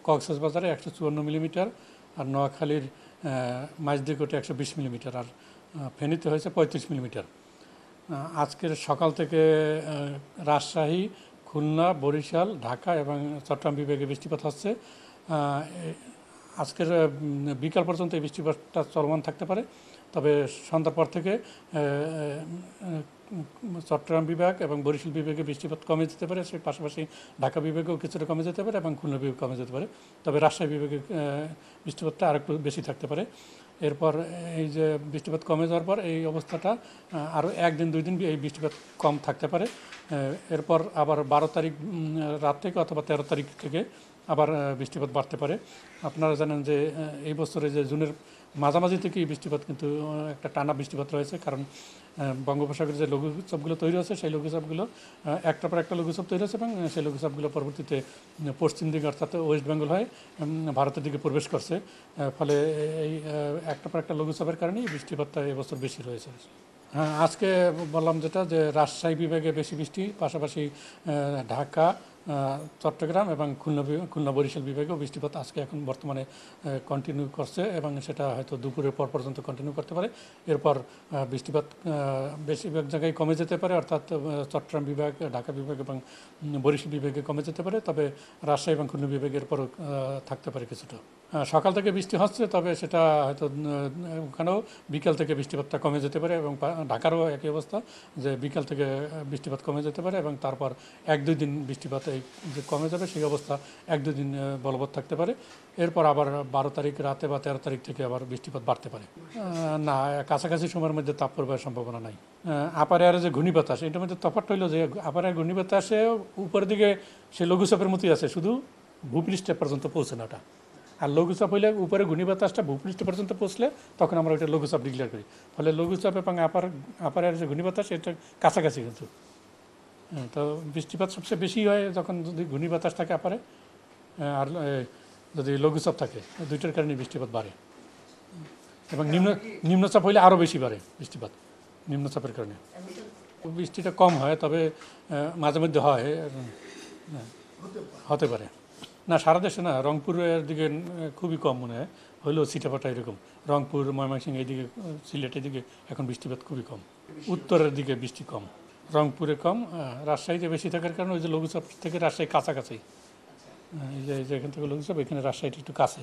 কক্সবাজারে 154 মিলিমিটার, আর নোয়াখালীর মাঝদিঘটে 120 মিলিমিটার, আর ফেনীতে হয়েছে 35 মিলিমিটার। আজকের সকাল থেকে রাজশাহী, খুলনা, বরিশাল, ঢাকা এবং চট্টগ্রাম বিভাগে বৃষ্টিপাত হচ্ছে। আজকের বিকাল পর্যন্ত এই বৃষ্টিপাতটা চলমান থাকতে পারে, তবে সন্ধ্যার পর থেকে চট্টগ্রাম বিভাগ এবং বরিশাল বিভাগে বৃষ্টিপাত কমে যেতে পারে, সেই পাশাপাশি ঢাকা বিভাগেও কিছুটা কমে যেতে পারে এবং খুলনা বিভাগ কমে যেতে পারে, তবে রাজশাহী বিভাগে বৃষ্টিপাতটা আরেকটু বেশি থাকতে পারে। এরপর এই যে বৃষ্টিপাত কমে যাওয়ার পর এই অবস্থাটা আরও 1 দিন 2 দিন এই বৃষ্টিপাত কম থাকতে পারে। এরপর আবার 12 তারিখ রাত থেকে অথবা 13 তারিখ থেকে আবার বৃষ্টিপাত বাড়তে পারে। আপনারা জানেন যে এই বছরে যে জুনের মাঝামাঝি থেকেই বৃষ্টিপাত কিন্তু একটা টানা বৃষ্টিপাত রয়েছে, কারণ বঙ্গোপসাগরের যে লঘুচাপগুলো তৈরি হচ্ছে সেই লঘুচাপগুলো একটার পর একটা লঘুচাপ তৈরি হচ্ছে এবং সেই লঘুচাপগুলো পরবর্তীতে পশ্চিম দিকে অর্থাৎ ওয়েস্ট বেঙ্গল হয়ে ভারতের দিকে প্রবেশ করছে। ফলে এই একটার পর একটা লঘুচাপের কারণেই বৃষ্টিপাতটা এবছর বেশি রয়েছে। হ্যাঁ, আজকে বললাম যেটা, যে রাজশাহী বিভাগে বেশি বৃষ্টি, পাশাপাশি ঢাকা, চট্টগ্রাম এবং খুলনা বরিশাল বিভাগেও বৃষ্টিপাত আজকে এখন বর্তমানে কন্টিনিউ করছে এবং সেটা হয়তো দুপুরের পর পর্যন্ত কন্টিনিউ করতে পারে। এরপর বৃষ্টিপাত বেশিরভাগ জায়গায় কমে যেতে পারে, অর্থাৎ চট্টগ্রাম বিভাগ, ঢাকা বিভাগ এবং বরিশাল বিভাগে কমে যেতে পারে, তবে রাজশাহী এবং খুলনা বিভাগের পরও থাকতে পারে কিছুটা। সকাল থেকে বৃষ্টি হচ্ছে, তবে সেটা হয়তো ওখানেও বিকাল থেকে বৃষ্টিপাতটা কমে যেতে পারে এবং ঢাকারও একই অবস্থা, যে বিকাল থেকে বৃষ্টিপাত কমে যেতে পারে এবং তারপর 1-2 দিন বৃষ্টিপাত এই যে কমে যাবে সেই অবস্থা 1-2 দিন বলবৎ থাকতে পারে। এরপর আবার 12 তারিখ রাতে বা 13 তারিখ থেকে আবার বৃষ্টিপাত বাড়তে পারে। না, কাছাকাছি সময়ের মধ্যে তাপ প্রবাহের সম্ভাবনা নাই। আপার এয়ারে যে ঘূর্ণিবাতাস, এটার মধ্যে তফাৎ হইল যে আপার এয়ার ঘূর্ণিবাতাসে উপরের দিকে সে লঘুচাপের মতোই আছে, শুধু ভূপৃষ্ঠে পর্যন্ত পৌঁছে না ওটা। আর লঘুচাপ হইলে উপরে ঘূর্ণিবাতাসটা ভূপৃষ্ঠ পর্যন্ত পৌঁছলে তখন আমরা ওইটা লঘুচাপ ডিক্লেয়ার করি। ফলে লঘুচাপ এবং আপার এয়ার যে ঘূর্ণিবাতাস এটা কাছাকাছি কিন্তু। তো বৃষ্টিপাত সবচেয়ে বেশি হয় যখন যদি ঘূর্ণিবাতাস থাকে আপারে, আর যদি লঘুচাপ থাকে, দুইটার কারণে বৃষ্টিপাত বাড়ে। এবং নিম্নচাপ হইলে আরও বেশি বাড়ে বৃষ্টিপাত, নিম্নচাপের কারণে। বৃষ্টিটা কম হয়, তবে মাঝে মধ্যে হয়, হতে পারে। না, সারা দেশে না, রংপুরের দিকে খুবই কম মনে হয়, হইলেও ছিটাফাটা এরকম। রংপুর, ময়মনসিংহ এইদিকে, সিলেটের দিকে এখন বৃষ্টিপাত খুবই কম। উত্তরের দিকে বৃষ্টি কম, রংপুরে কম, রাজশাহীতে বেশি থাকার কারণে ওই যে লঘুচাপ থেকে রাজশাহী কাছাকাছি, এই যে এখান থেকে লঘুচাপ, এখানে রাজশাহীটা একটু কাছে।